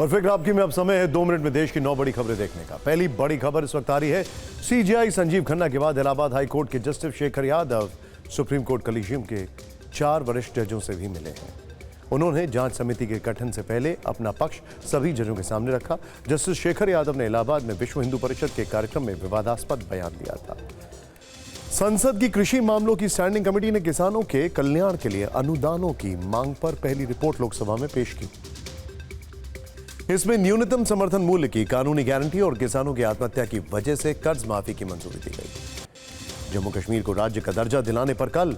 और फिक्र आपकी में अब समय है 2 मिनट में देश की 9 बड़ी खबरें देखने का। पहली बड़ी खबर इस वक्त आ रही है सीजेआई संजीव खन्ना के बाद इलाहाबाद हाई कोर्ट के justice Shekhar Yadav supreme court collegium के 4 वरिष्ठ जजों से भी मिले हैं। उन्होंने जांच समिति के गठन से पहले अपना पक्ष सभी जजों के सामने रखा। जस्टिस शेखर यादव ने इलाहाबाद में विश्व हिंदू परिषद के कार्यक्रम में विवादास्पद बयान दिया था। संसद की कृषि मामलों की स्टैंडिंग कमेटी ने किसानों के कल्याण के लिए अनुदानों की मांग पर पहली रिपोर्ट लोकसभा में पेश की। इसमें न्यूनतम समर्थन मूल्य की कानूनी गारंटी और किसानों की आत्महत्या की वजह से कर्ज माफी की मंजूरी दी गई। जम्मू कश्मीर को राज्य का दर्जा दिलाने पर कल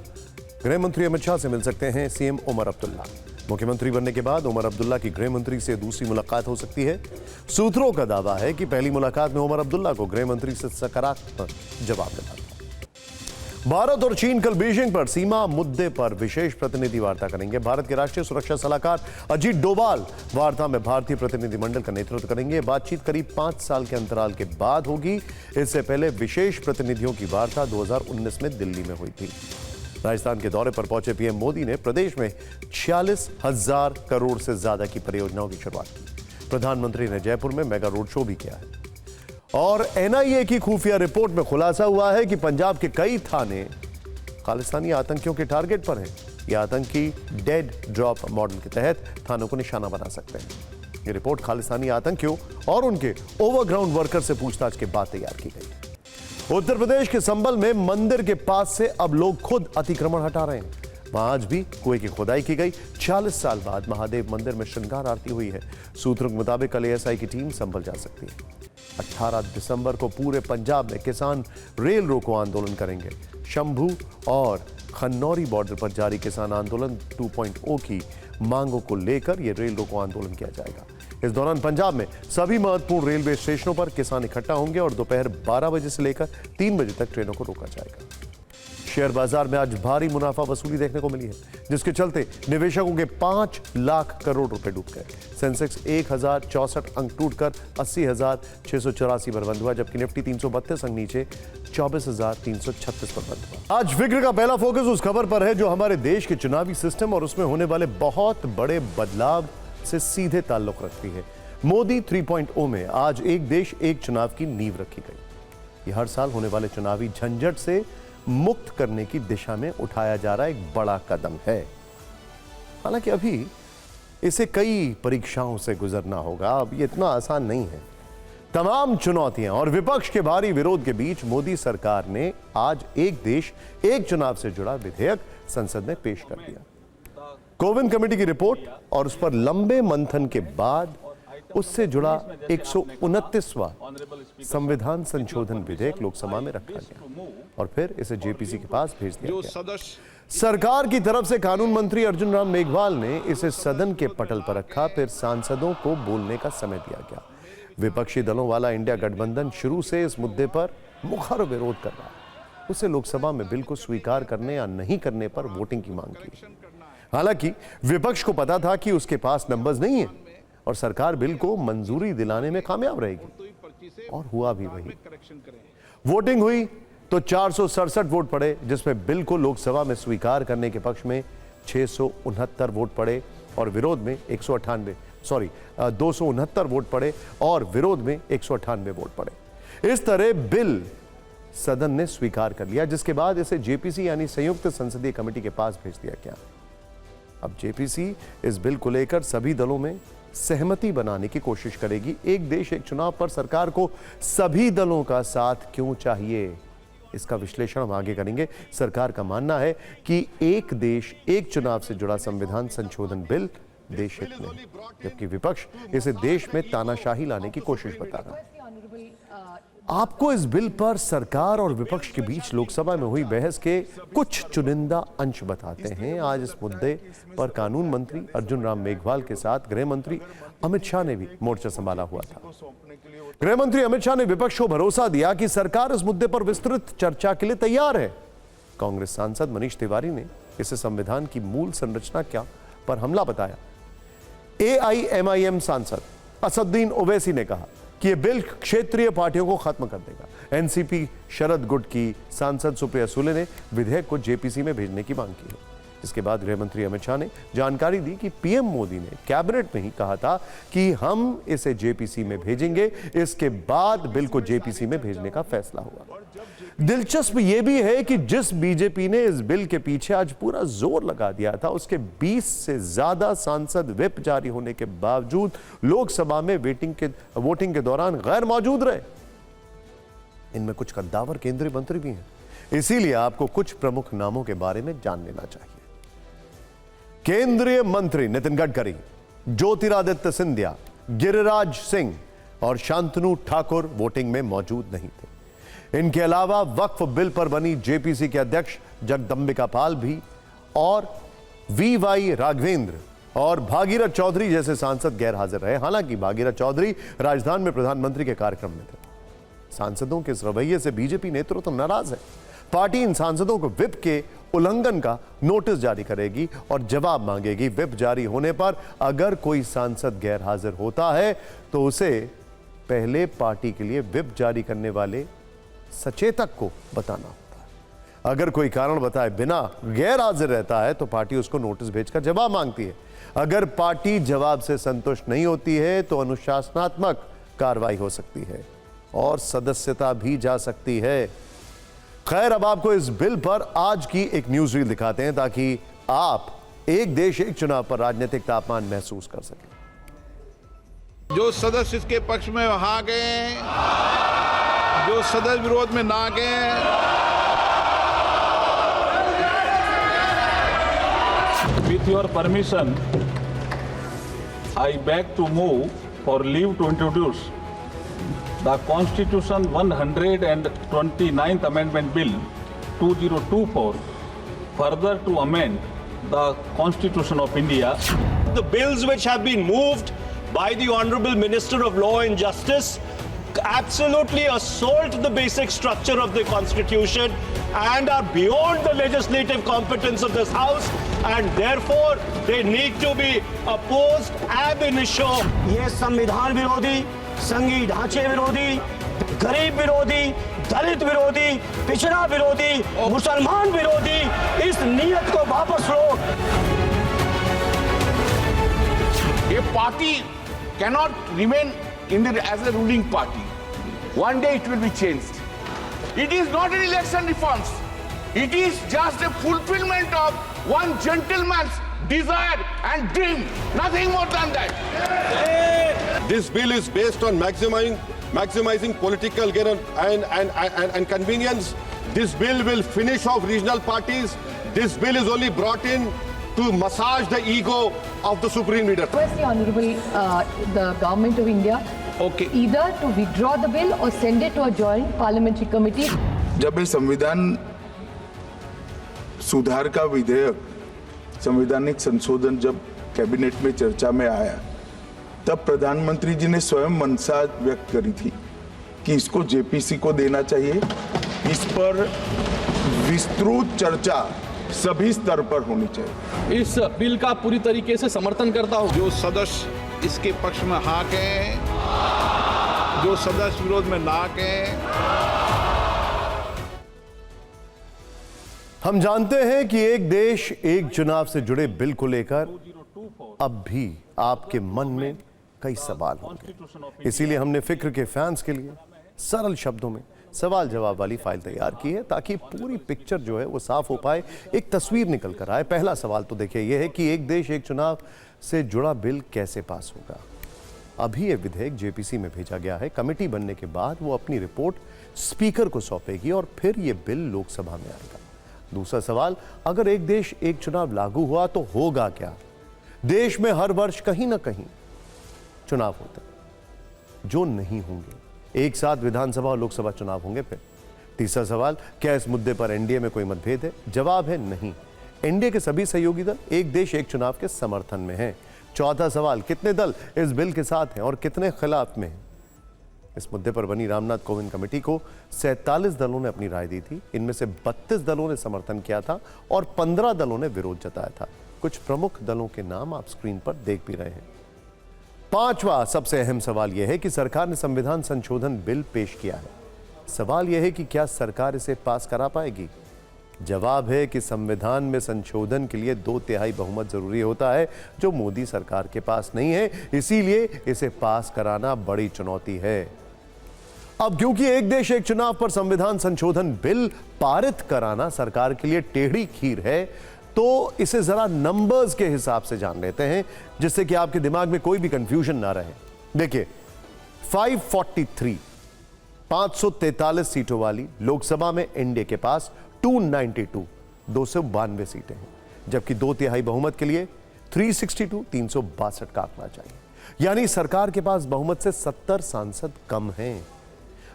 गृह मंत्री अमित शाह से मिल सकते हैं सीएम उमर अब्दुल्ला। मुख्यमंत्री बनने के बाद उमर अब्दुल्ला की गृह मंत्री से दूसरी मुलाकात हो सकती है। सूत्रों का दावा है कि पहली मुलाकात में उमर अब्दुल्ला को गृह मंत्री से सकारात्मक जवाब मिला। भारत और चीन कल बीजिंग पर सीमा मुद्दे पर विशेष प्रतिनिधि वार्ता करेंगे। भारत के राष्ट्रीय सुरक्षा सलाहकार अजीत डोभाल वार्ता में भारतीय प्रतिनिधिमंडल का नेतृत्व करेंगे। बातचीत करीब 5 साल के अंतराल के बाद होगी। इससे पहले विशेष प्रतिनिधियों की वार्ता 2019 में दिल्ली में हुई थी। राजस्थान के दौरे पर पहुंचे पीएम मोदी ने प्रदेश में 46,000 करोड़ से ज्यादा की परियोजनाओं की शुरुआत की। प्रधानमंत्री ने जयपुर में मेगा रोड शो भी किया है। और एनआईए की खुफिया रिपोर्ट में खुलासा हुआ है कि पंजाब के कई थाने खालिस्तानी आतंकियों के टारगेट पर हैं। ये आतंकी डेड ड्रॉप मॉडल के तहत थानों को निशाना बना सकते हैं। ये रिपोर्ट खालिस्तानी आतंकियों और उनके ओवरग्राउंड वर्कर से पूछताछ के बाद तैयार की गई है। उत्तर प्रदेश के संबल में मंदिर के पास से अब लोग खुद अतिक्रमण हटा रहे हैं। वहां आज भी कुएं की खुदाई की गई। 40 साल बाद महादेव मंदिर में श्रृंगार आरती हुई है। सूत्रों के मुताबिक कल एएसआई की टीम संभल जा सकती है। 18 दिसंबर को पूरे पंजाब में किसान रेल रोको आंदोलन करेंगे। शंभू और खन्नौरी बॉर्डर पर जारी किसान आंदोलन 2.0 की मांगों को लेकर यह रेल रोको आंदोलन किया जाएगा। इस दौरान पंजाब में सभी महत्वपूर्ण रेलवे स्टेशनों पर किसान इकट्ठा होंगे और दोपहर 12 बजे से लेकर 3 बजे तक ट्रेनों को रोका जाएगा। शेयर बाजार में आज भारी मुनाफा वसूली देखने को मिली है, जिसके चलते निवेशकों के 5 लाख करोड़ रुपए डूब गए। सेंसेक्स 1064 अंक टूटकर 80,684 पर बंद हुआ, जबकि निफ्टी 332 अंक नीचे 24,336 पर बंद हुआ। आज फिक्र का पहला फोकस उस खबर पर है जो हमारे देश के चुनावी सिस्टम और उसमें होने वाले बहुत बड़े बदलाव से सीधे ताल्लुक रखती है। मोदी 3.0 में आज एक देश एक चुनाव की नींव रखी गई। यह हर साल होने वाले चुनावी झंझट से मुक्त करने की दिशा में उठाया जा रहा एक बड़ा कदम है। हालांकि अभी इसे कई परीक्षाओं से गुजरना होगा। अब ये इतना आसान नहीं है। तमाम चुनौतियां और विपक्ष के भारी विरोध के बीच मोदी सरकार ने आज एक देश एक चुनाव से जुड़ा विधेयक संसद में पेश कर दिया। कोविंद कमेटी की रिपोर्ट और उस पर लंबे मंथन के बाद उससे जुड़ा 129वां संविधान संशोधन विधेयक लोकसभा में रखा गया और फिर इसे जेपीसी के पास भेज दिया गया। सरकार की तरफ से कानून मंत्री अर्जुन राम मेघवाल ने इसे सदन के पटल पर रखा। फिर सांसदों को बोलने का समय दिया गया। विपक्षी दलों वाला इंडिया गठबंधन शुरू से इस मुद्दे पर मुखर विरोध कर रहा है। उसे लोकसभा में बिल को स्वीकार करने या नहीं करने पर वोटिंग की मांग की। हालांकि विपक्ष को पता था कि उसके पास नंबर्स नहीं है और सरकार बिल को मंजूरी दिलाने में कामयाब रहेगी, और हुआ भी वही। वोटिंग हुई तो 467 वोट पड़े, जिसमें बिल को लोकसभा में स्वीकार करने के पक्ष में 669 वोट पड़े और विरोध में 269 वोट पड़े और विरोध में 198 वोट पड़े। इस तरह बिल सदन ने स्वीकार कर लिया, जिसके बाद इसे जेपीसी यानी संयुक्त संसदीय कमेटी के पास भेज दिया गया। अब जेपीसी इस बिल को लेकर सभी दलों में सहमति बनाने की कोशिश करेगी। एक देश एक चुनाव पर सरकार को सभी दलों का साथ क्यों चाहिए, इसका विश्लेषण हम आगे करेंगे। सरकार का मानना है कि एक देश एक चुनाव से जुड़ा संविधान संशोधन बिल देश हित में, जबकि विपक्ष इसे देश में तानाशाही लाने की कोशिश बता रहा है। आपको इस बिल पर सरकार और विपक्ष के बीच लोकसभा में हुई बहस के कुछ चुनिंदा अंश बताते हैं। आज इस मुद्दे पर कानून मंत्री अर्जुन राम मेघवाल के साथ गृह मंत्री अमित शाह ने भी मोर्चा संभाला हुआ था। गृह मंत्री अमित शाह ने विपक्ष को भरोसा दिया कि सरकार इस मुद्दे पर विस्तृत चर्चा के लिए तैयार है। कांग्रेस सांसद मनीष तिवारी ने इसे संविधान की मूल संरचना क्या पर हमला बताया। एआईएमआईएम सांसद असदुद्दीन ओवैसी ने कहा कि यह बिल क्षेत्रीय पार्टियों को खत्म कर देगा। एनसीपी शरद गुट की सांसद सुप्रिया सुले ने विधेयक को जेपीसी में भेजने की मांग की है। इसके बाद गृह मंत्री अमित शाह ने जानकारी दी कि पीएम मोदी ने कैबिनेट में ही कहा था कि हम इसे जेपीसी में भेजेंगे। इसके बाद बिल को जेपीसी में भेजने का फैसला हुआ। दिलचस्प यह भी है कि जिस बीजेपी ने इस बिल के पीछे आज पूरा जोर लगा दिया था, उसके 20 से ज्यादा सांसद व्हिप जारी होने के बावजूद लोकसभा में वोटिंग के दौरान गैर मौजूद रहे। इनमें कुछ कद्दावर केंद्रीय मंत्री भी हैं, इसीलिए आपको कुछ प्रमुख नामों के बारे में जान लेना चाहिए। केंद्रीय मंत्री नितिन गडकरी, ज्योतिरादित्य सिंधिया, गिरिराज सिंह और शांतनु ठाकुर वोटिंग में मौजूद नहीं थे। इनके अलावा वक्फ बिल पर बनी जेपीसी के अध्यक्ष जगदंबिका पाल भी और वीवाई राघवेंद्र और भागीरथ चौधरी जैसे सांसद गैर हाजिर रहे। हालांकि भागीरथ चौधरी राजधानी में प्रधानमंत्री के कार्यक्रम में थे। सांसदों के इस रवैये से बीजेपी नेतृत्व नाराज है। पार्टी इन सांसदों को व्हिप के उल्लंघन का नोटिस जारी करेगी और जवाब मांगेगी। व्हिप जारी होने पर अगर कोई सांसद गैर हाजिर होता है तो उसे पहले पार्टी के लिए व्हिप जारी करने वाले सचेतक को बताना होता है। अगर कोई कारण बताए बिना गैर हाजिर रहता है तो पार्टी उसको नोटिस भेजकर जवाब मांगती है। अगर पार्टी जवाब से संतुष्ट नहीं होती है तो अनुशासनात्मक कार्रवाई हो सकती है और सदस्यता भी जा सकती है। खैर, अब आपको इस बिल पर आज की एक न्यूज रील दिखाते हैं ताकि आप एक देश एक चुनाव पर राजनीतिक तापमान महसूस कर सकें। जो सदस्य इसके पक्ष में वहां गए, जो सदस्य विरोध में ना गए, with your permission, I beg to move for leave to introduce the Constitution 129th Amendment Bill 2024, further to amend the Constitution of India. The bills which have been moved by the Honorable Minister of Law and Justice absolutely assault the basic structure of the Constitution and are beyond the legislative competence of this House, and therefore they need to be opposed ab initio. ये संविधान विरोधी, संघीय ढांचे विरोधी, गरीब विरोधी, दलित विरोधी, पिछड़ा विरोधी, मुसलमान विरोधी, इस नियत को वापस लो। ये party cannot remain as a ruling party. One day it will be changed. It is not an election reforms. It is just a fulfillment of one gentleman's desire and dream. Nothing more than that. This bill is based on maximizing political gain and convenience. This bill will finish off regional parties. This bill is only brought in to massage the ego of the Supreme Leader. Request the Honorable the Government of India either to withdraw the bill or send it to a joint parliamentary committee. जब ये संविधान सुधार का विधेयक संवैधानिक संशोधन जब cabinet में चर्चा में आया तब प्रधानमंत्री जी ने स्वयं मंशा व्यक्त करी थी कि इसको जेपीसी को देना चाहिए। इस पर विस्तृत चर्चा सभी स्तर पर होनी चाहिए। इस बिल का पूरी तरीके से समर्थन करता हूं। जो सदस्य इसके पक्ष में हाँ गए, जो सदस्य विरोध में ना गए। हम जानते हैं कि एक देश एक चुनाव से जुड़े बिल को लेकर अब भी आपके मन में कई सवाल होंगे। इसीलिए हमने फिक्र के फैंस के लिए सरल शब्दों में सवाल जवाब वाली फाइल तैयार की है ताकि पूरी पिक्चर जो है वो साफ हो पाए, एक तस्वीर निकल कर आए। पहला सवाल तो देखिए यह है कि एक देश एक चुनाव से जुड़ा बिल कैसे पास होगा। अभी यह विधेयक जेपीसी में भेजा गया है। कमेटी बनने के बाद वो अपनी रिपोर्ट स्पीकर को सौंपेगी और फिर यह बिल लोकसभा में आएगा। दूसरा सवाल, अगर एक देश एक चुनाव लागू हुआ तो होगा क्या। देश में हर वर्ष कहीं ना कहीं चुनाव होते हैं जो नहीं होंगे, एक साथ विधानसभा और लोकसभा चुनाव होंगे फिर। तीसरा सवाल, क्या इस मुद्दे पर एनडीए में कोई मतभेद है। जवाब है नहीं, एनडीए के सभी सहयोगी दल एक देश एक चुनाव के समर्थन में हैं। चौथा सवाल, कितने दल इस बिल के साथ हैं और कितने खिलाफ में हैं। इस मुद्दे पर बनी रामनाथ कोविंद कमेटी को 47 दलों ने अपनी राय दी थी। इनमें से 32 दलों ने समर्थन किया था और 15 दलों ने विरोध जताया था। कुछ प्रमुख दलों के नाम आप स्क्रीन पर देख भी रहे हैं। पांचवा सबसे अहम सवाल यह है कि सरकार ने संविधान संशोधन बिल पेश किया है। सवाल यह है कि क्या सरकार इसे पास करा पाएगी। जवाब है कि संविधान में संशोधन के लिए 2/3 बहुमत जरूरी होता है, जो मोदी सरकार के पास नहीं है। इसीलिए इसे पास कराना बड़ी चुनौती है। अब क्योंकि एक देश एक चुनाव पर संविधान संशोधन बिल पारित कराना सरकार के लिए टेढ़ी खीर है, तो इसे जरा नंबर्स के हिसाब से जान लेते हैं, जिससे कि आपके दिमाग में कोई भी कंफ्यूजन ना रहे। देखिए, 543 सीटों वाली लोकसभा में एनडीए के पास 292 सीटें हैं, जबकि 2/3 बहुमत के लिए 362 का आंकड़ा चाहिए। यानी सरकार के पास बहुमत से 70 सांसद कम हैं।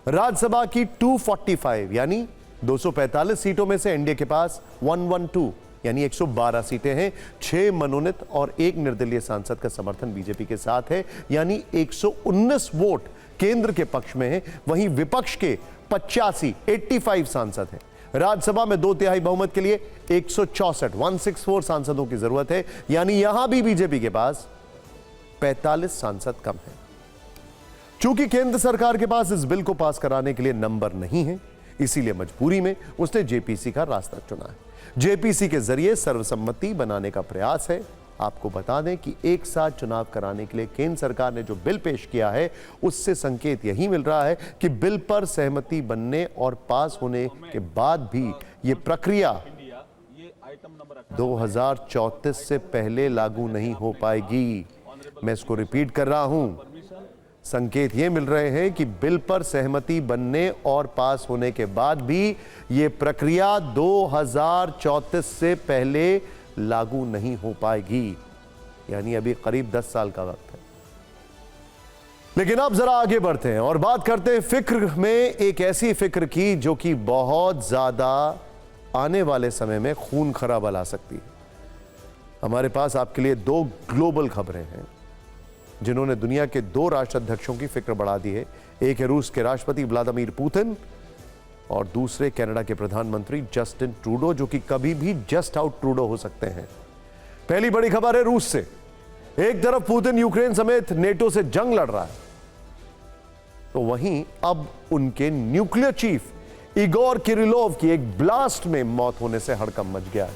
राज्यसभा की 245 यानी 245 सीटों में से एनडीए के पास 112 यानी 112 सीटें हैं। 6 मनोनीत और 1 निर्दलीय सांसद का समर्थन बीजेपी के साथ है, यानी 119 वोट केंद्र के पक्ष में है। वहीं विपक्ष के 85 सांसद हैं। राज्यसभा में 2/3 बहुमत के लिए 164 सांसदों की जरूरत है, यानी यहां भी बीजेपी के पास 45 सांसद कम हैं। चूंकि केंद्र सरकार के पास इस बिल को पास कराने के लिए नंबर नहीं है, इसीलिए मजबूरी में उसने जेपीसी का रास्ता चुना है। जेपीसी के जरिए सर्वसम्मति बनाने का प्रयास है। आपको बता दें कि एक साथ चुनाव कराने के लिए केंद्र सरकार ने जो बिल पेश किया है, उससे संकेत यही मिल रहा है कि बिल पर सहमति बनने और पास होने के बाद भी यह प्रक्रिया 2034 से पहले लागू नहीं हो पाएगी। मैं इसको रिपीट कर रहा हूं। संकेत ये मिल रहे हैं कि बिल पर सहमति बनने और पास होने के बाद भी यह प्रक्रिया 2034 से पहले लागू नहीं हो पाएगी, यानी अभी करीब 10 साल का वक्त है। लेकिन अब जरा आगे बढ़ते हैं और बात करते हैं फिक्र में एक ऐसी फिक्र की जो कि बहुत ज्यादा आने वाले समय में खून खराबा ला सकती है। हमारे पास आपके लिए 2 ग्लोबल खबरें हैं जिन्होंने दुनिया के 2 राष्ट्राध्यक्षों की फिक्र बढ़ा दी है। एक है रूस के राष्ट्रपति व्लादिमीर पुतिन और दूसरे कनाडा के प्रधानमंत्री जस्टिन ट्रूडो, जो कि कभी भी जस्ट आउट ट्रूडो हो सकते हैं। पहली बड़ी खबर है रूस से। एक तरफ पुतिन यूक्रेन समेत नेटो से जंग लड़ रहा है, तो वहीं अब उनके न्यूक्लियर चीफ इगोर किरिलोव की एक ब्लास्ट में मौत होने से हड़कंप मच गया है।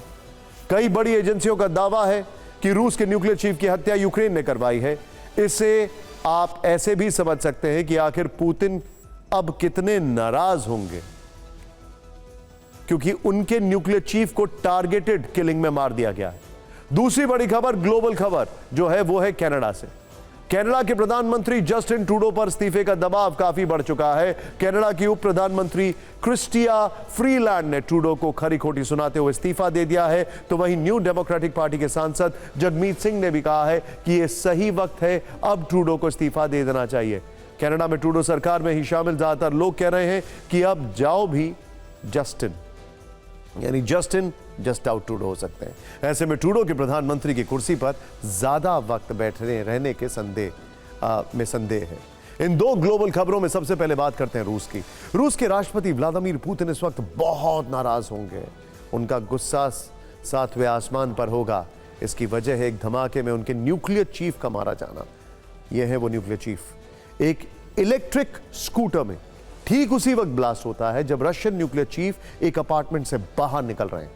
कई बड़ी एजेंसियों का दावा है कि रूस के न्यूक्लियर चीफ की हत्या यूक्रेन ने करवाई है। इसे आप ऐसे भी समझ सकते हैं कि आखिर पुतिन अब कितने नाराज होंगे, क्योंकि उनके न्यूक्लियर चीफ को टारगेटेड किलिंग में मार दिया गया है। दूसरी बड़ी खबर, ग्लोबल खबर जो है वो है कनाडा से। कनाडा के प्रधानमंत्री जस्टिन ट्रूडो पर इस्तीफे का दबाव काफी बढ़ चुका है। कनाडा की उप प्रधानमंत्री क्रिस्टिया फ्रीलैंड ने ट्रूडो को खरी खोटी सुनाते हुए इस्तीफा दे दिया है, तो वहीं न्यू डेमोक्रेटिक पार्टी के सांसद जगमीत सिंह ने भी कहा है कि यह सही वक्त है, अब ट्रूडो को इस्तीफा दे देना चाहिए। कनाडा में ट्रूडो सरकार में ही शामिल ज्यादातर लोग कह रहे हैं कि अब जाओ भी जस्टिन, यानी जस्टिन जस्ट आउट ट्रूडो हो सकते हैं। ऐसे में ट्रूडो के प्रधानमंत्री की कुर्सी पर ज्यादा वक्त बैठे रहने के संदेह है। इन 2 ग्लोबल खबरों में सबसे पहले बात करते हैं रूस की। रूस के राष्ट्रपति व्लादिमीर पुतिन इस वक्त बहुत नाराज होंगे। उनका गुस्सा 7वें आसमान पर होगा। इसकी वजह है एक धमाके में उनके न्यूक्लियर चीफ का मारा जाना। यह है वो न्यूक्लियर चीफ। एक इलेक्ट्रिक स्कूटर में ठीक उसी वक्त ब्लास्ट होता है जब रशियन न्यूक्लियर चीफ एक अपार्टमेंट से बाहर निकल रहे हैं।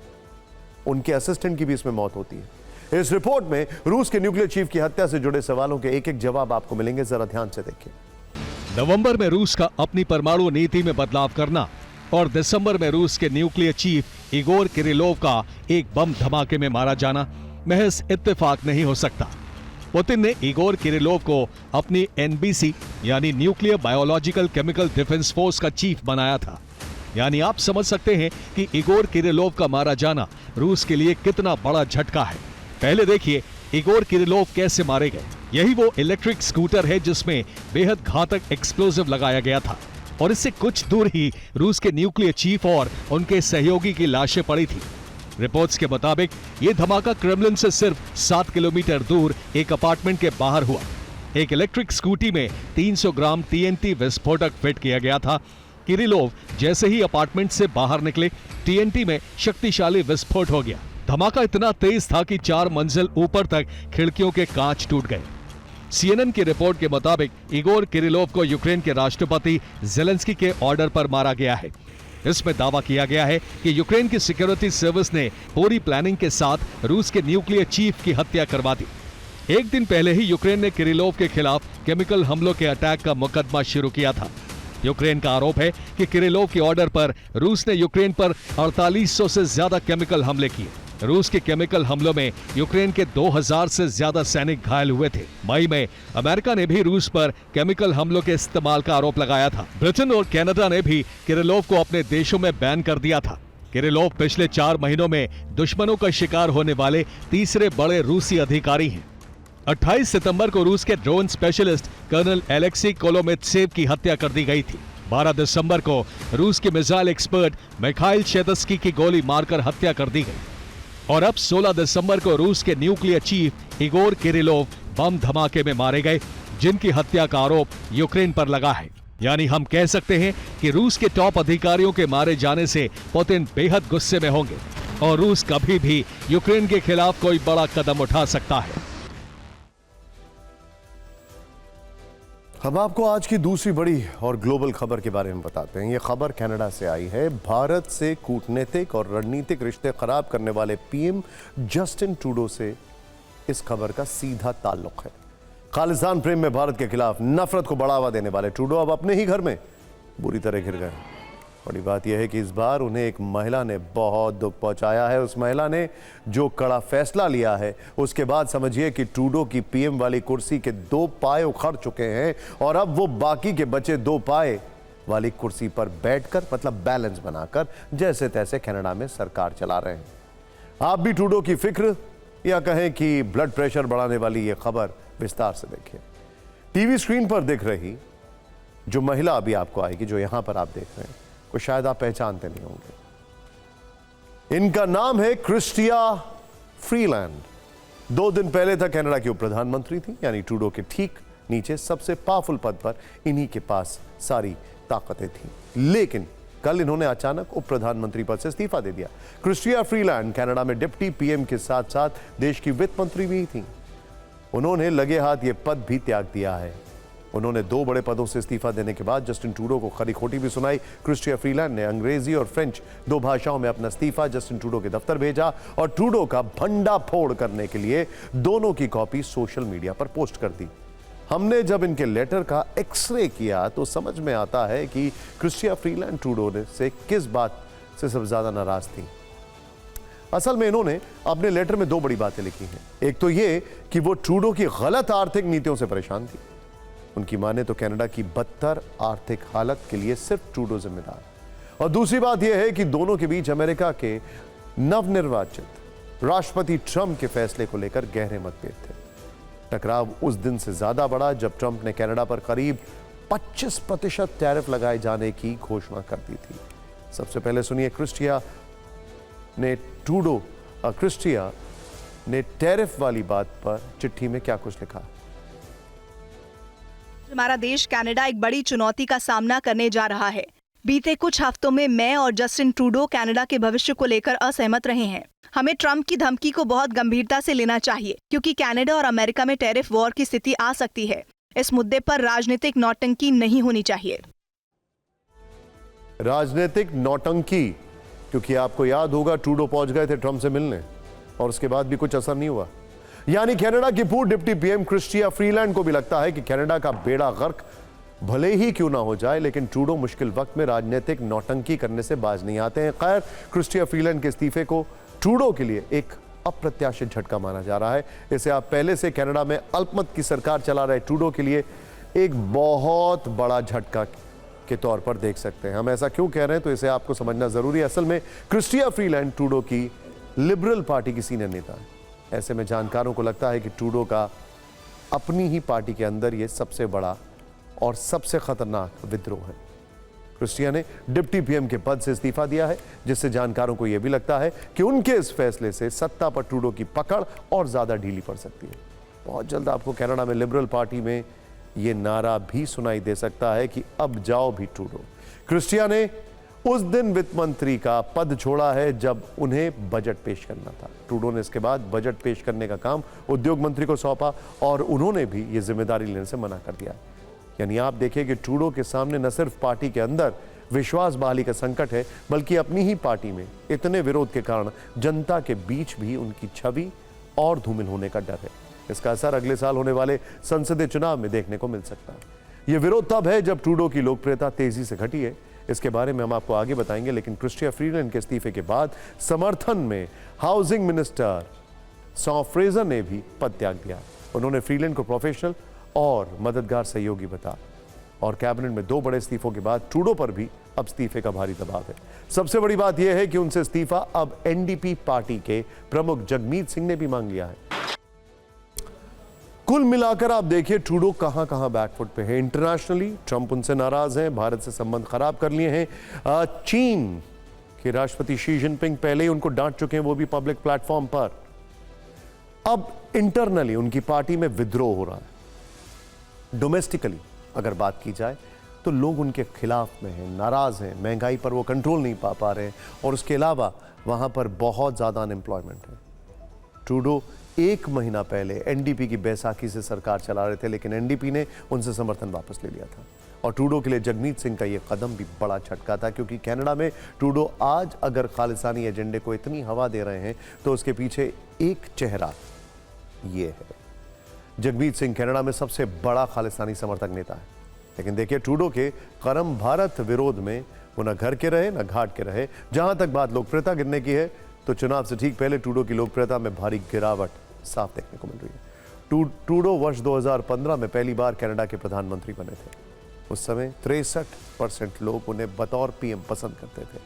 उनके असिस्टेंट की भी इसमें मौत होती है। इस रिपोर्ट में रूस के न्यूक्लियर चीफ की हत्या से जुड़े सवालों के एक-एक जवाब आपको मिलेंगे, जरा ध्यान से देखिए। नवंबर में रूस का अपनी परमाणु नीति में बदलाव करना और दिसंबर में रूस के न्यूक्लियर चीफ इगोर किरिलोव का एक बम धमाके में मारा जाना महज इत्तेफाक नहीं हो सकता। पुतिन ने इगोर किरिलोव को अपनी एनबीसी यानी nuclear biological chemical defence force का चीफ बनाया था। यानी आप समझ सकते हैं कि इगोर किरिलोव का मारा जाना रूस के लिए कितना बड़ा झटका है। पहले देखिए इगोर किरिलोव कैसे मारे गए। यही वो इलेक्ट्रिक स्कूटर है जिसमें बेहद घातक एक्सप्लोजिव लगाया गया था और इससे कुछ दूर ही रूस के न्यूक्लियर चीफ और उनके सहयोगी की लाशें पड़ी थी। रिपोर्ट्स के मुताबिक ये धमाका क्रेमलिन से सिर्फ 7 किलोमीटर दूर एक अपार्टमेंट के बाहर हुआ। एक इलेक्ट्रिक स्कूटी में 300 ग्राम टीएनटी विस्फोटक फिट किया गया था। किरिलोव जैसे ही अपार्टमेंट से बाहर निकले, टीएनटी में शक्तिशाली विस्फोट हो गया। धमाका इतना तेज था कि 4 मंजिल ऊपर तक खिड़कियों के कांच टूट गए। सीएनएन की रिपोर्ट के मुताबिक इगोर किरिलोव को यूक्रेन के राष्ट्रपति जेलेंस्की के ऑर्डर पर मारा गया है। इसमें दावा किया गया है कि यूक्रेन की सिक्योरिटी सर्विस ने पूरी प्लानिंग के साथ रूस के न्यूक्लियर चीफ की हत्या करवा दी। एक दिन पहले ही यूक्रेन ने किरिलोव के खिलाफ केमिकल हमलों के अटैक का मुकदमा शुरू किया था। यूक्रेन का आरोप है कि किरिलोव के ऑर्डर पर रूस ने यूक्रेन पर 4800 से ज्यादा केमिकल हमले किए। रूस के केमिकल हमलों में यूक्रेन के 2000 से ज्यादा सैनिक घायल हुए थे। मई में अमेरिका ने भी रूस पर केमिकल हमलों के इस्तेमाल का आरोप लगाया था। ब्रिटेन और कनाडा ने भी किरिलोव को अपने देशों में बैन कर दिया था। किरिलोव पिछले 4 महीनों में दुश्मनों का शिकार होने वाले तीसरे बड़े रूसी अधिकारी हैं। 28 सितंबर को रूस के ड्रोन स्पेशलिस्ट कर्नल एलेक्सी कोलोमेत्सेव की हत्या कर दी गई थी। 12 दिसंबर को रूस के मिसाइल एक्सपर्ट मिखाइल शेतस्की की गोली मारकर हत्या कर दी गई। और अब 16 दिसंबर को रूस के न्यूक्लियर चीफ इगोर किरिलोव बम धमाके में मारे गए, जिनकी हत्या का आरोप यूक्रेन पर लगा है। यानी हम कह सकते हैं कि रूस के टॉप अधिकारियों के मारे जाने से पुतिन बेहद गुस्से में होंगे और रूस कभी भी यूक्रेन के खिलाफ कोई बड़ा कदम उठा सकता है। हम आपको आज की दूसरी बड़ी और ग्लोबल खबर के बारे में बताते हैं। यह खबर कनाडा से आई है। भारत से कूटनीतिक और रणनीतिक रिश्ते खराब करने वाले पीएम जस्टिन ट्रूडो से इस खबर का सीधा ताल्लुक है। खालिस्तान प्रेम में भारत के खिलाफ नफरत को बढ़ावा देने वाले ट्रूडो अब अपने ही घर में बुरी तरह घिर गए। बड़ी बात यह है कि इस बार उन्हें एक महिला ने बहुत दुख पहुंचाया है। उस महिला ने जो कड़ा फैसला लिया है, उसके बाद समझिए कि ट्रूडो की पीएम वाली कुर्सी के 2 पाए उखड़ चुके हैं और अब वो बाकी के बचे 2 पाए वाली कुर्सी पर बैठकर, मतलब बैलेंस बनाकर, जैसे तैसे कनाडा में सरकार चला रहे हैं। आप भी ट्रूडो की फिक्र या कहें कि ब्लड प्रेशर बढ़ाने वाली ये खबर विस्तार से देखिए। टीवी स्क्रीन पर दिख रही जो महिला अभी आपको आएगी, जो यहां पर आप देख रहे हैं, को शायद आप पहचानते नहीं होंगे। इनका नाम है क्रिस्टिया फ्रीलैंड। 2 दिन पहले तक कनाडा की उप प्रधानमंत्री थी, यानी ट्रूडो के ठीक नीचे सबसे पावरफुल पद पर इन्हीं के पास सारी ताकतें थी। लेकिन कल इन्होंने अचानक उप प्रधानमंत्री पद से इस्तीफा दे दिया। क्रिस्टिया फ्रीलैंड कनाडा में डिप्टी पीएम के साथ साथ देश की वित्त मंत्री भी थी। उन्होंने लगे हाथ ये पद भी त्याग दिया है। उन्होंने 2 बड़े पदों से इस्तीफा देने के बाद जस्टिन ट्रूडो को खरी खोटी भी सुनाई। क्रिस्टिया फ्रीलैंड ने अंग्रेजी और फ्रेंच 2 भाषाओं में अपना इस्तीफा जस्टिन ट्रूडो के दफ्तर भेजा और ट्रूडो का भंडाफोड़ करने के लिए दोनों की कॉपी सोशल मीडिया पर पोस्ट कर दी। हमने जब इनके लेटर का एक्सरे किया तो समझ में आता है कि क्रिस्टिया फ्रीलैंड ट्रूडो से किस बात से सबसे ज्यादा नाराज थी। असल में इन्होंने अपने लेटर में 2 बड़ी बातें लिखी हैं। एक तो ये कि वो ट्रूडो की गलत आर्थिक नीतियों से परेशान थी। उनकी माने तो कनाडा की बदतर आर्थिक हालत के लिए सिर्फ ट्रूडो जिम्मेदार। और दूसरी बात यह है कि दोनों के बीच अमेरिका के नवनिर्वाचित राष्ट्रपति ट्रंप के फैसले को लेकर गहरे मतभेद थे। टकराव उस दिन से ज्यादा बढ़ा जब ट्रंप ने कनाडा पर करीब 25% टैरिफ लगाए जाने की घोषणा कर दी थी। सबसे पहले सुनिए क्रिस्टिया ने टैरिफ वाली बात पर चिट्ठी में क्या कुछ लिखा। हमारा देश कनाडा एक बड़ी चुनौती का सामना करने जा रहा है। बीते कुछ हफ्तों में मैं और जस्टिन ट्रूडो कनाडा के भविष्य को लेकर असहमत रहे हैं। हमें ट्रंप की धमकी को बहुत गंभीरता से लेना चाहिए, क्योंकि कनाडा और अमेरिका में टैरिफ वॉर की स्थिति आ सकती है। इस मुद्दे पर राजनीतिक नौटंकी नहीं होनी चाहिए। राजनीतिक नौटंकी, क्योंकि आपको याद होगा ट्रूडो पहुंच गए थे ट्रंप से मिलने और उसके बाद भी कुछ असर नहीं हुआ। यानी कनाडा की पूर्व डिप्टी पीएम क्रिस्टिया फ्रीलैंड को भी लगता है कि कनाडा का बेड़ा गर्क भले ही क्यों ना हो जाए, लेकिन ट्रूडो मुश्किल वक्त में राजनीतिक नौटंकी करने से बाज नहीं आते हैं। खैर, क्रिस्टिया फ्रीलैंड के इस्तीफे को ट्रूडो के लिए एक अप्रत्याशित झटका माना जा रहा है। इसे आप पहले से कनाडा में अल्पमत की सरकार चला रहे ट्रूडो के लिए एक बहुत बड़ा झटका के तौर पर देख सकते हैं। हम ऐसा क्यों कह रहे हैं तो इसे आपको समझना जरूरी है। असल में क्रिस्टिया फ्रीलैंड ट्रूडो की लिबरल पार्टी की सीनियर नेता है। ऐसे में जानकारों को लगता है कि ट्रूडो का अपनी ही पार्टी के अंदर ये सबसे बड़ा और सबसे खतरनाक विद्रोह है। क्रिस्टिया ने डिप्टी पीएम के पद से इस्तीफा दिया है, जिससे जानकारों को यह भी लगता है कि उनके इस फैसले से सत्ता पर ट्रूडो की पकड़ और ज्यादा ढीली पड़ सकती है। बहुत जल्द आपको कनाडा में लिबरल पार्टी में यह नारा भी सुनाई दे सकता है कि अब जाओ भी ट्रूडो। क्रिस्टिया ने उस दिन वित्त मंत्री का पद छोड़ा है जब उन्हें बजट पेश करना था। ट्रूडो ने इसके बाद बजट पेश करने का काम उद्योग मंत्री को सौंपा और उन्होंने भी ये जिम्मेदारी लेने से मना कर दिया। यानी आप देखिए कि ट्रूडो के सामने न सिर्फ पार्टी के अंदर विश्वास बहाली का संकट है, बल्कि अपनी ही पार्टी में इतने विरोध के कारण जनता के बीच भी उनकी छवि और धूमिल होने का डर है। इसका असर अगले साल होने वाले संसदीय चुनाव में देखने को मिल सकता है। यह विरोध तब है जब ट्रूडो की लोकप्रियता तेजी से घटी है। इसके बारे में हम आपको आगे बताएंगे, लेकिन क्रिस्टिया फ्रीलैंड के इस्तीफे के बाद समर्थन में हाउसिंग मिनिस्टर सॉ फ्रेजर ने भी पद त्याग दिया। उन्होंने फ्रीलैंड को प्रोफेशनल और मददगार सहयोगी बताया और कैबिनेट में 2 बड़े इस्तीफों के बाद ट्रूडो पर भी अब इस्तीफे का भारी दबाव है। सबसे बड़ी बात यह है कि उनसे इस्तीफा अब एनडीपी पार्टी के प्रमुख जगमीत सिंह ने भी मांग लिया है। कुल मिलाकर आप देखिए ट्रूडो कहां बैकफुट पे है। इंटरनेशनली ट्रंप उनसे नाराज हैं, भारत से संबंध खराब कर लिए हैं। चीन के राष्ट्रपति शी जिनपिंग पहले ही उनको डांट चुके हैं, वो भी पब्लिक प्लेटफॉर्म पर। अब इंटरनली उनकी पार्टी में विद्रोह हो रहा है। डोमेस्टिकली अगर बात की जाए तो लोग उनके खिलाफ में हैं, नाराज हैं, महंगाई पर वो कंट्रोल नहीं पा रहे हैं और उसके अलावा वहां पर बहुत ज्यादा अनएम्प्लॉयमेंट है। ट्रूडो 1 महीना पहले एनडीपी की बैसाखी से सरकार चला रहे थे, लेकिन एनडीपी ने उनसे समर्थन वापस ले लिया था। और ट्रूडो के लिए जगमीत सिंह का यह कदम भी बड़ा झटका था, क्योंकि कनाडा में ट्रूडो आज अगर खालिस्तानी एजेंडे को इतनी हवा दे रहे हैं तो उसके पीछे एक चेहरा ये है। जगमीत सिंह कनाडा में सबसे बड़ा खालिस्तानी समर्थक नेता है, लेकिन देखिए ट्रूडो के करम भारत विरोध में वो न घर के रहे न घाट के रहे। जहां तक बात लोकप्रियता गिरने की है तो चुनाव से ठीक पहले ट्रूडो की लोकप्रियता में भारी गिरावट साफ देखने को मिल रही है। ट्रूडो वर्ष 2015 में पहली बार कनाडा के प्रधानमंत्री बने थे। उस समय 63% लोग उन्हें बतौर पीएम पसंद करते थे,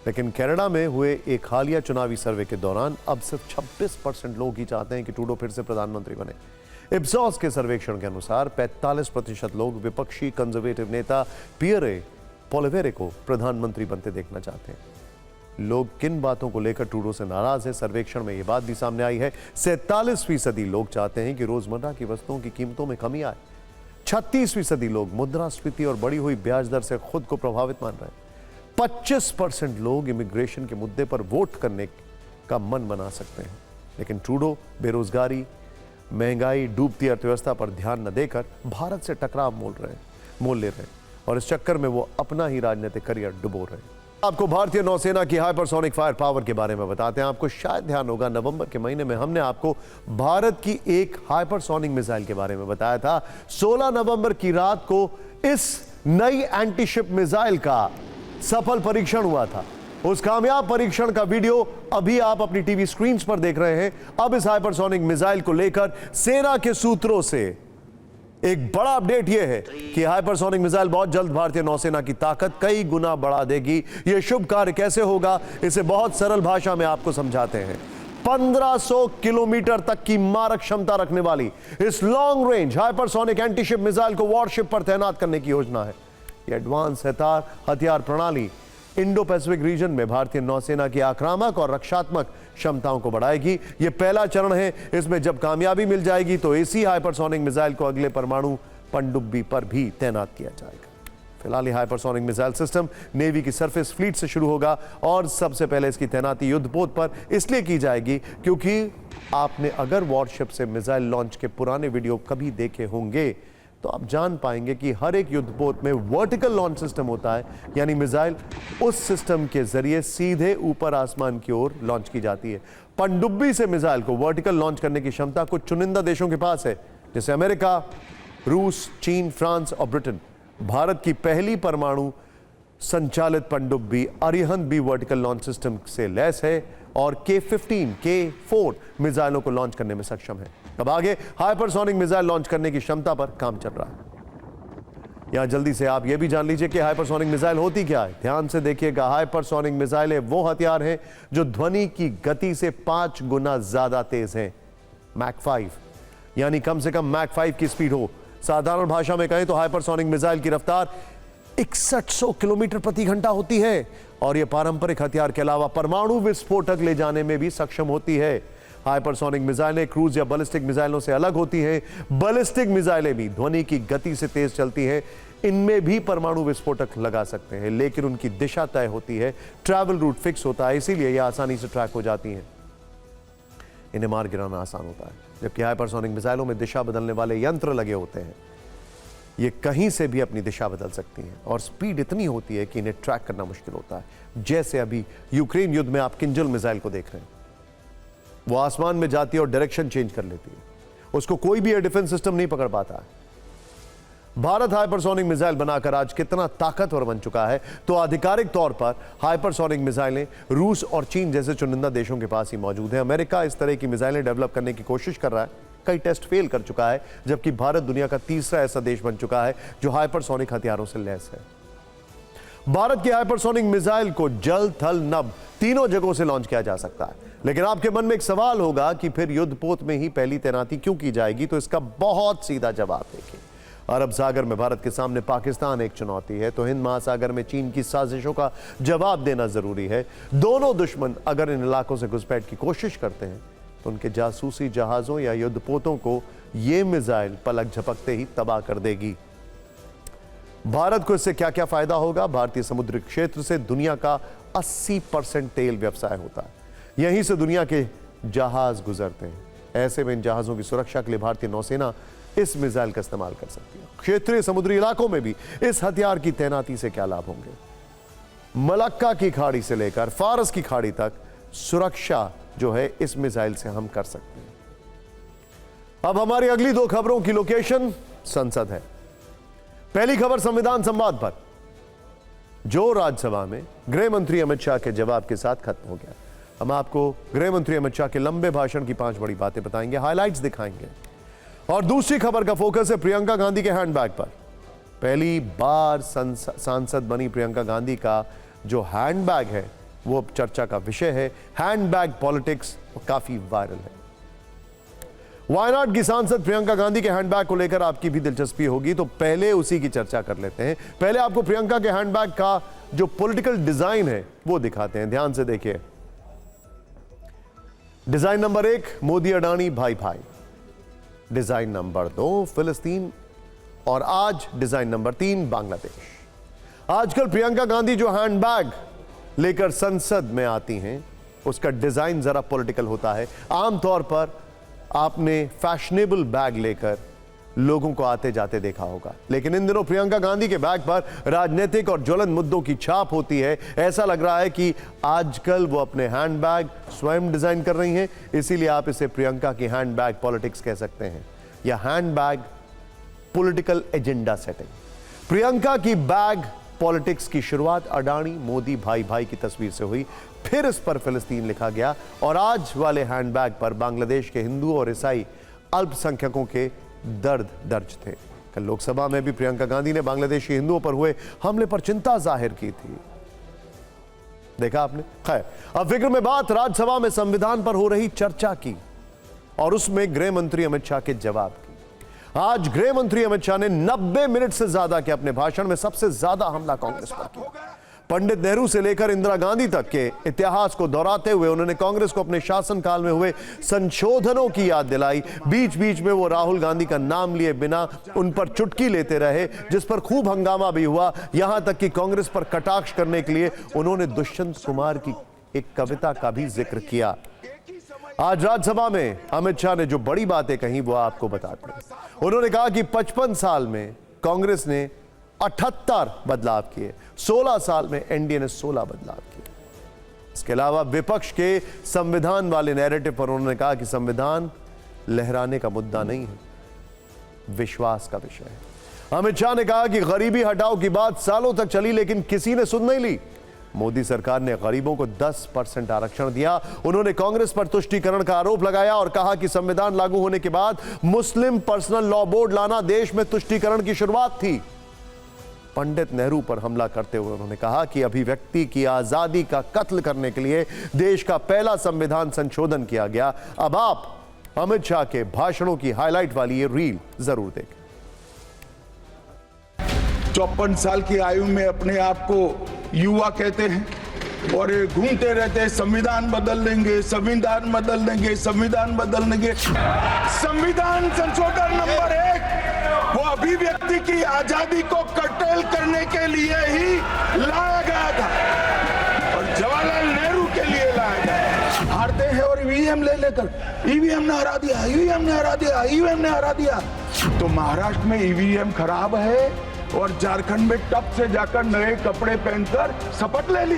लेकिन कनाडा में हुए एक हालिया चुनावी सर्वे के दौरान अब सिर्फ 26% लोग ही चाहते हैं कि ट्रूडो फिर से प्रधानमंत्री बने। इप्सॉस के सर्वेक्षण के अनुसार 45% लोग विपक्षी कंजर्वेटिव नेता पियरे पोलिवेरे को प्रधानमंत्री बनते देखना चाहते हैं। लोग किन बातों को लेकर ट्रूडो से नाराज हैं, सर्वेक्षण में यह बात भी सामने आई है। 47% लोग चाहते हैं कि रोजमर्रा की वस्तुओं की कीमतों में कमी आए। 36% लोग मुद्रास्फीति और बढ़ी हुई ब्याज दर से खुद को प्रभावित मान रहे हैं। 25% लोग इमिग्रेशन के मुद्दे पर वोट करने का मन बना सकते हैं, लेकिन ट्रूडो बेरोजगारी, महंगाई, डूबती अर्थव्यवस्था पर ध्यान न देकर भारत से टकराव मोल ले रहे हैं और इस चक्कर में वो अपना ही राजनीतिक करियर डुबो रहे हैं। आपको भारतीय नौसेना की हाइपरसोनिक फायर पावर के बारे में बताते हैं। आपको शायद ध्यान होगा, नवंबर के महीने में हमने आपको भारत की एक हाइपरसोनिक मिसाइल के बारे में बताया था। 16 नवंबर की रात को इस नई एंटीशिप मिसाइल का सफल परीक्षण हुआ था। उस कामयाब परीक्षण का वीडियो अभी आप अपनी टीवी स्क्रीन पर देख रहे हैं। अब इस हाइपरसोनिक मिसाइल को लेकर सेना के सूत्रों से एक बड़ा अपडेट यह है कि हाइपरसोनिक मिसाइल बहुत जल्द भारतीय नौसेना की ताकत कई गुना बढ़ा देगी। यह शुभ कार्य कैसे होगा, इसे बहुत सरल भाषा में आपको समझाते हैं। 1500 किलोमीटर तक की मारक क्षमता रखने वाली इस long range hypersonic antiship missile को वॉरशिप पर तैनात करने की योजना है। यह एडवांस हथियार प्रणाली इंडो पैसिफिक रीजन में भारतीय नौसेना की आक्रामक और रक्षात्मक क्षमताओं को बढ़ाएगी। यह पहला चरण है। इसमें जब कामयाबी मिल जाएगी तो इसी हाइपरसोनिक मिसाइल को अगले परमाणु पनडुब्बी पर भी तैनात किया जाएगा। फिलहाल यह हाइपरसोनिक मिसाइल सिस्टम नेवी की सरफेस फ्लीट से शुरू होगा और सबसे पहले इसकी तैनाती युद्धपोत पर इसलिए की जाएगी क्योंकि आपने अगर वॉरशिप से मिसाइल लॉन्च के पुराने वीडियो कभी देखे होंगे तो आप जान पाएंगे कि हर एक युद्धपोत में वर्टिकल लॉन्च सिस्टम होता है, यानी मिसाइल उस सिस्टम के जरिए सीधे ऊपर आसमान की ओर लॉन्च की जाती है। पनडुब्बी से मिसाइल को वर्टिकल लॉन्च करने की क्षमता कुछ चुनिंदा देशों के पास है, जैसे अमेरिका, रूस, चीन, फ्रांस और ब्रिटेन। भारत की पहली परमाणु संचालित पनडुब्बी अरिहंत भी वर्टिकल लॉन्च सिस्टम से लैस है और K-15, K-4 मिसाइलों को लॉन्च करने में सक्षम है। अब आगे हाइपरसोनिक मिसाइल लॉन्च करने की क्षमता पर काम चल रहा है। यहां जल्दी से आप यह भी जान लीजिए कि हाइपरसोनिक मिसाइल होती क्या है। ध्यान से देखिएगा, हाइपरसोनिक मिसाइलें वो हथियार हैं जो ध्वनि की गति से 5 गुना ज्यादा तेज हैं। मैक 5 यानी कम से कम मैक 5 की स्पीड हो। साधारण भाषा में कहें तो हाइपरसोनिक मिसाइल की रफ्तार 6100 किलोमीटर प्रति घंटा होती है और यह पारंपरिक हथियार के अलावा परमाणु विस्फोटक ले जाने में भी सक्षम होती है। हाइपरसोनिक मिसाइलें क्रूज या बैलिस्टिक मिसाइलों से अलग होती हैं। बैलिस्टिक मिसाइलें भी ध्वनि की गति से तेज चलती हैं। इनमें भी परमाणु विस्फोटक लगा सकते हैं, लेकिन उनकी दिशा तय होती है, ट्रैवल रूट फिक्स होता है, इसीलिए यह आसानी से ट्रैक हो जाती हैं। इन्हें मार गिराना आसान होता है, जबकि हाइपरसोनिक मिसाइलों में दिशा बदलने वाले यंत्र लगे होते हैं। ये कहीं से भी अपनी दिशा बदल सकती हैं और स्पीड इतनी होती है कि इन्हें ट्रैक करना मुश्किल होता है। जैसे अभी यूक्रेन युद्ध में आप किंजल मिसाइल को देख रहे हैं, वो आसमान में जाती है और डायरेक्शन चेंज कर लेती है, उसको कोई भी एयर डिफेंस सिस्टम नहीं पकड़ पाता है। भारत हाइपरसोनिक मिसाइल बनाकर आज कितना ताकतवर बन चुका है, तो आधिकारिक तौर पर हाइपरसोनिक मिसाइलें रूस और चीन जैसे चुनिंदा देशों के पास ही मौजूद है। अमेरिका इस तरह की मिसाइलें डेवलप करने की कोशिश कर रहा है, कई टेस्ट फेल कर चुका है, जबकि भारत दुनिया का तीसरा ऐसा देश बन चुका है जो हाइपरसोनिक हथियारों से लैस है। भारत की हाइपरसोनिक मिसाइल को जल, थल, नभ तीनों जगहों से लॉन्च किया जा सकता है। लेकिन आपके मन में एक सवाल होगा कि फिर युद्धपोत में ही पहली तैनाती क्यों की जाएगी, तो इसका बहुत सीधा जवाब देखिए। अरब सागर में भारत के सामने पाकिस्तान एक चुनौती है, तो हिंद महासागर में चीन की साजिशों का जवाब देना जरूरी है। दोनों दुश्मन अगर इन इलाकों से घुसपैठ की कोशिश करते हैं तो उनके जासूसी जहाजों या युद्धपोतों को यह मिसाइल पलक झपकते ही तबाह कर देगी। भारत को इससे क्या क्या फायदा होगा? भारतीय समुद्री क्षेत्र से दुनिया का 80% तेल व्यवसाय होता है, यहीं से दुनिया के जहाज गुजरते हैं। ऐसे में इन जहाजों की सुरक्षा के लिए भारतीय नौसेना इस मिसाइल का इस्तेमाल कर सकती है। क्षेत्रीय समुद्री इलाकों में भी इस हथियार की तैनाती से क्या लाभ होंगे? मलक्का की खाड़ी से लेकर फारस की खाड़ी तक सुरक्षा जो है इस मिसाइल से हम कर सकते हैं। अब हमारी अगली दो खबरों की लोकेशन संसद है। पहली खबर संविधान संवाद पर, जो राज्यसभा में गृह मंत्री अमित शाह के जवाब के साथ खत्म हो गया। हम आपको गृह मंत्री अमित शाह के लंबे भाषण की 5 बड़ी बातें बताएंगे, हाइलाइट्स दिखाएंगे। और दूसरी खबर का फोकस है प्रियंका गांधी के हैंडबैग पर। पहली बार सांसद बनी प्रियंका गांधी का जो हैंडबैग है वो चर्चा का विषय है। हैंडबैग पॉलिटिक्स काफी वायरल है। वायनाड की सांसद प्रियंका गांधी के हैंडबैग को लेकर आपकी भी दिलचस्पी होगी, तो पहले उसी की चर्चा कर लेते हैं। पहले आपको प्रियंका के हैंडबैग का जो पॉलिटिकल डिजाइन है वो दिखाते हैं, ध्यान से देखिए। डिजाइन नंबर 1 मोदी अडानी भाई भाई, डिजाइन नंबर 2 फिलिस्तीन, और आज डिजाइन नंबर 3 बांग्लादेश। आजकल प्रियंका गांधी जो हैंडबैग लेकर संसद में आती हैं उसका डिजाइन जरा पॉलिटिकल होता है। आमतौर पर आपने फैशनेबल बैग लेकर लोगों को आते जाते देखा होगा, लेकिन इन दिनों प्रियंका गांधी के बैग पर राजनीतिक और ज्वलंत मुद्दों की छाप होती है। ऐसा लग रहा है कि आजकल वो अपने हैंडबैग स्वयं डिजाइन कर रही हैं, इसीलिए आप इसे प्रियंका की हैंडबैग पॉलिटिक्स कह सकते हैं, या handbag political agenda setting. Priyanka की बैग पॉलिटिक्स की शुरुआत अडानी मोदी भाई भाई की तस्वीर से हुई, फिर इस पर फिलिस्तीन लिखा गया, और आज वाले हैंडबैग पर बांग्लादेश के हिंदू और ईसाई अल्पसंख्यकों के दर्द दर्ज थे। कल लोकसभा में भी प्रियंका गांधी ने बांग्लादेशी हिंदुओं पर हुए हमले पर चिंता जाहिर की थी, देखा आपने। खैर, अब फिक्र में बात राज्यसभा में संविधान पर हो रही चर्चा की और उसमें गृह मंत्री अमित शाह के जवाब की। आज गृह मंत्री अमित शाह ने 90 मिनट से ज्यादा के अपने भाषण में सबसे ज्यादा हमला कांग्रेस पर किया। पंडित नेहरू से लेकर इंदिरा गांधी तक के इतिहास को दोहराते हुए उन्होंने कांग्रेस को अपने शासनकाल में हुए संशोधनों की याद दिलाई। बीच बीच में वो राहुल गांधी का नाम लिए बिना उन पर चुटकी लेते रहे, जिस पर खूब हंगामा भी हुआ। यहां तक कि कांग्रेस पर कटाक्ष करने के लिए उन्होंने दुष्यंत कुमार की एक कविता का भी जिक्र किया। आज राज्यसभा में अमित शाह ने जो बड़ी बातें कही वो आपको बताते हैं। उन्होंने कहा कि 55 साल में कांग्रेस ने 78 बदलाव किए, 16 साल में एनडीए ने 16 बदलाव किए। इसके अलावा विपक्ष के संविधान वाले नैरेटिव पर उन्होंने कहा कि संविधान लहराने का मुद्दा नहीं है, विश्वास का विषय है। अमित शाह ने कहा कि गरीबी हटाओ की बात सालों तक चली लेकिन किसी ने सुन नहीं ली। मोदी सरकार ने गरीबों को 10% आरक्षण दिया। उन्होंने कांग्रेस पर तुष्टीकरण का आरोप लगाया और कहा कि संविधान लागू होने के बाद मुस्लिम पर्सनल लॉ बोर्ड लाना देश में तुष्टीकरण की शुरुआत थी। पंडित नेहरू पर हमला करते हुए उन्होंने कहा कि अभिव्यक्ति की आजादी का कत्ल करने के लिए देश का पहला संविधान संशोधन किया गया। अब आप अमित शाह के भाषणों की हाईलाइट वाली ये रील जरूर देखें। 54 साल की आयु में अपने आप को युवा कहते हैं और ये घूमते रहते हैं, संविधान बदल देंगे, संविधान बदल देंगे, संविधान बदल देंगे। संविधान संशोधन नंबर 1 वो अभिव्यक्ति की आजादी को कर्टेल करने के लिए ही लाया गया था और जवाहरलाल नेहरू के लिए लाया गया। हारते हैं और ये ईवीएम ले लेकर ईवीएम ने हरा दिया, ईवीएम ने हरा दिया, ईवीएम ने हरा दिया। तो महाराष्ट्र में ईवीएम खराब है और झारखंड में टप से जाकर नए कपड़े पहनकर शपथ ले ली।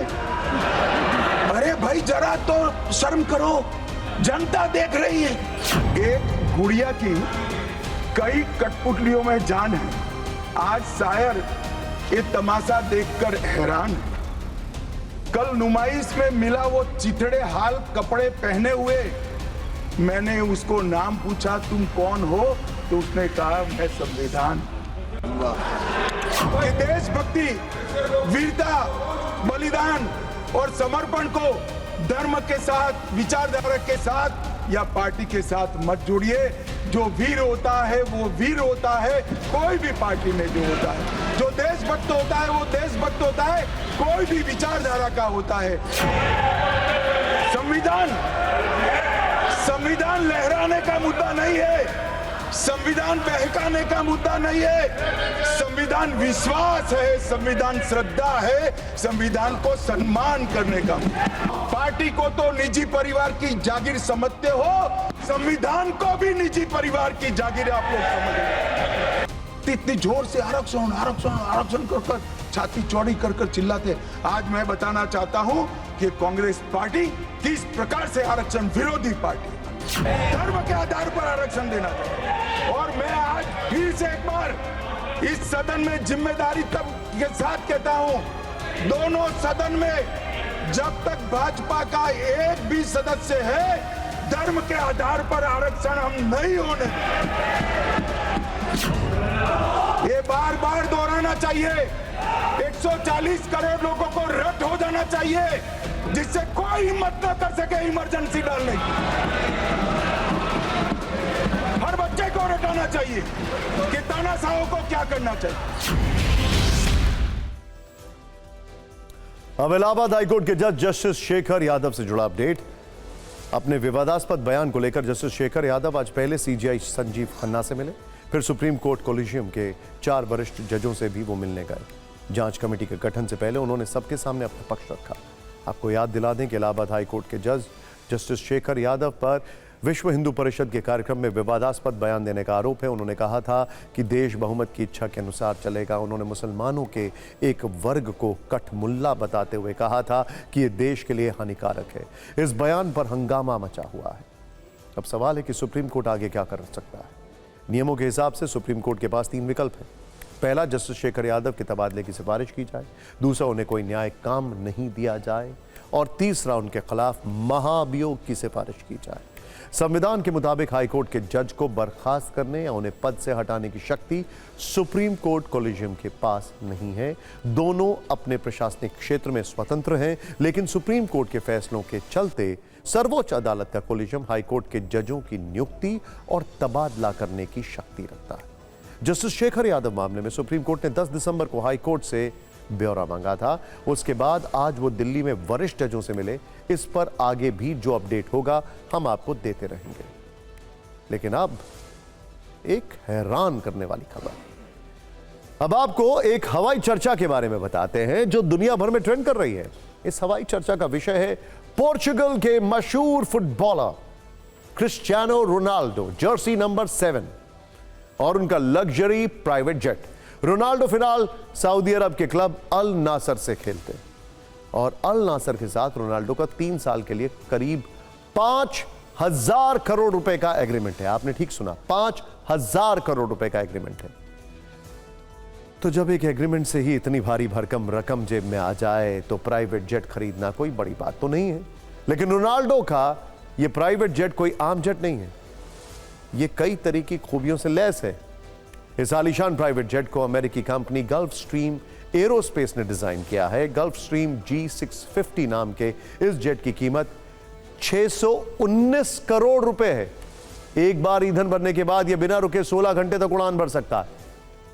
अरे भाई जरा तो शर्म करो, जनता देख रही है। एक गुड़िया की कई कठपुतलियों में जान है। आज शायर ये तमाशा देखकर हैरान है। कल नुमाइश में मिला वो चिथड़े हाल कपड़े पहने हुए, मैंने उसको नाम पूछा तुम कौन हो, तो उसने कहा मैं संविधान। ये देशभक्ति, वीरता, बलिदान और समर्पण को धर्म के साथ, विचारधारा के साथ या पार्टी के साथ मत जोड़िए। जो वीर होता है वो वीर होता है, कोई भी पार्टी में जो होता है। जो देशभक्त होता है वो देशभक्त होता है, कोई भी विचारधारा का होता है। संविधान लहराने का मुद्दा नहीं है, संविधान बहकाने का मुद्दा नहीं है। संविधान विश्वास है, संविधान श्रद्धा है, संविधान को सम्मान करने का। पार्टी को तो निजी परिवार की जागीर समझते हो, संविधान को भी निजी परिवार की जागीर आप लोग समझते। इतनी जोर से आरक्षण आरक्षण आरक्षण कर छाती चौड़ी कर चिल्लाते। आज मैं बताना चाहता हूं कि कांग्रेस पार्टी किस प्रकार से आरक्षण विरोधी पार्टी, धर्म के आधार पर आरक्षण देना चाहिए। और मैं आज फिर से एक बार इस सदन में जिम्मेदारी के साथ कहता हूं, दोनों सदन में जब तक भाजपा का एक भी सदस्य है, धर्म के आधार पर आरक्षण हम नहीं होने। ये बार बार दोहराना चाहिए। 140 करोड़ लोगों को रट हो जाना चाहिए, जिससे कोई हिम्मत न कर सके इमरजेंसी डालने की। हर बच्चे को रटाना चाहिए कि तानाशाहों को क्या करना चाहिए। अब इलाहाबाद हाईकोर्ट के जज जस्टिस शेखर यादव से जुड़ा अपडेट। अपने विवादास्पद बयान को लेकर जस्टिस शेखर यादव आज पहले सीजीआई संजीव खन्ना से मिले, फिर सुप्रीम कोर्ट कोलिजियम के 4 वरिष्ठ जजों से भी वो मिलने गए। जांच कमेटी के गठन से पहले उन्होंने सबके सामने अपना पक्ष रखा। आपको याद दिला दें कि इलाहाबाद हाईकोर्ट के जज जस्टिस शेखर यादव पर विश्व हिंदू परिषद के कार्यक्रम में विवादास्पद बयान देने का आरोप है। उन्होंने कहा था कि देश बहुमत की इच्छा के अनुसार चलेगा। उन्होंने मुसलमानों के एक वर्ग को कठमुल्ला बताते हुए कहा था कि ये देश के लिए हानिकारक है। इस बयान पर हंगामा मचा हुआ है। अब सवाल है कि सुप्रीम कोर्ट आगे क्या कर सकता है। नियमों के हिसाब से सुप्रीम कोर्ट के पास 3 विकल्प हैं। पहला, जस्टिस शेखर यादव के तबादले की सिफारिश की जाए। दूसरा, उन्हें कोई न्यायिक काम नहीं दिया जाए। और तीसरा, उनके खिलाफ महाभियोग की सिफारिश की जाए। संविधान के मुताबिक हाईकोर्ट के जज को बर्खास्त करने या उन्हें पद से हटाने की शक्ति सुप्रीम कोर्ट कोलिजियम के पास नहीं है। दोनों अपने प्रशासनिक क्षेत्र में स्वतंत्र हैं, लेकिन सुप्रीम कोर्ट के फैसलों के चलते सर्वोच्च अदालत का कोलिजियम हाईकोर्ट के जजों की नियुक्ति और तबादला करने की शक्ति रखता है। जस्टिस शेखर यादव मामले में सुप्रीम कोर्ट ने 10 दिसंबर को हाईकोर्ट से ब्यौरा मांगा था। उसके बाद आज वो दिल्ली में वरिष्ठ जजों से मिले। इस पर आगे भी जो अपडेट होगा हम आपको देते रहेंगे। लेकिन अब एक हैरान करने वाली खबर। अब आपको एक हवाई चर्चा के बारे में बताते हैं जो दुनिया भर में ट्रेंड कर रही है। इस हवाई चर्चा का विषय है पोर्चुगल के मशहूर footballer Cristiano Ronaldo, Jersey number 7 और उनका लग्जरी प्राइवेट जेट। रोनाल्डो फिलहाल सऊदी अरब के क्लब अल नासर से खेलते और अल नासर के साथ रोनाल्डो का 3 साल के लिए करीब 5,000 करोड़ रुपए का एग्रीमेंट है। आपने ठीक सुना, 5,000 करोड़ रुपए का एग्रीमेंट है। तो जब एक एग्रीमेंट से ही इतनी भारी भरकम रकम जेब में आ जाए तो प्राइवेट जेट खरीदना कोई बड़ी बात तो नहीं है। लेकिन रोनाल्डो का यह प्राइवेट जेट कोई आम जेट नहीं है। यह कई तरह की खूबियों से लैस है। इस आलीशान प्राइवेट जेट को अमेरिकी कंपनी गल्फ स्ट्रीम एरोस्पेस ने डिजाइन किया है। गल्फ स्ट्रीम G650 नाम के इस जेट की कीमत 619 करोड़ रुपए है। एक बार ईंधन भरने के बाद यह बिना रुके 16 घंटे तक उड़ान भर सकता है।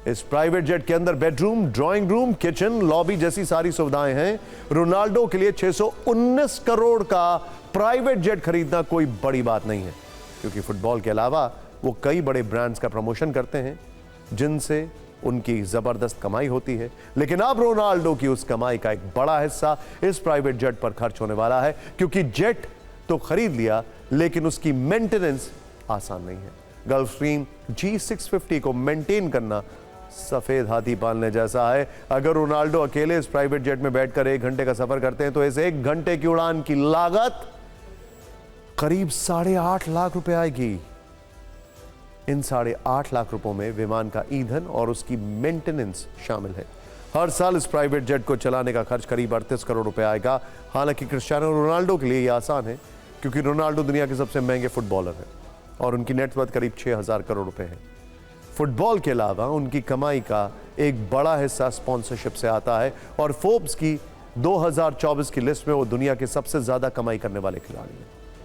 इस प्राइवेट जेट के अंदर bedroom, drawing room, kitchen, lobby जैसी सारी सुविधाएं हैं। रोनाल्डो के लिए 619 करोड़ का प्राइवेट जेट खरीदना कोई बड़ी बात नहीं है, क्योंकि फुटबॉल के अलावा वो कई बड़े ब्रांड्स का प्रमोशन करते हैं जिनसे उनकी जबरदस्त कमाई होती है। लेकिन अब रोनाल्डो की उस कमाई का एक बड़ा हिस्सा इस प्राइवेट जेट पर खर्च होने वाला है, क्योंकि जेट तो खरीद लिया, लेकिन उसकी मेंटेनेंस आसान नहीं है। गल्फ स्ट्रीम G650 को मेंटेन करना सफेद हाथी पालने जैसा है। अगर रोनाल्डो अकेले इस प्राइवेट जेट में बैठकर 1 घंटे का सफर करते हैं तो इस 1 घंटे की उड़ान की लागत करीब 8.5 लाख रुपए आएगी। इन 8.5 लाख रुपयों में विमान का ईंधन और उसकी मेंटेनेंस शामिल है। हर साल इस प्राइवेट जेट को चलाने का खर्च करीब 38 करोड़ रुपए आएगा। हालांकि क्रिस्टियानो रोनाल्डो के लिए यह आसान है, क्योंकि रोनाल्डो दुनिया के सबसे महंगे फुटबॉलर हैं और उनकी नेटवर्थ करीब 6,000 करोड़ रुपए है। फुटबॉल के अलावा उनकी कमाई का एक बड़ा हिस्सा स्पॉन्सरशिप से आता है और फोर्ब्स की 2024 की लिस्ट में वो दुनिया के सबसे ज्यादा कमाई करने वाले खिलाड़ी हैं।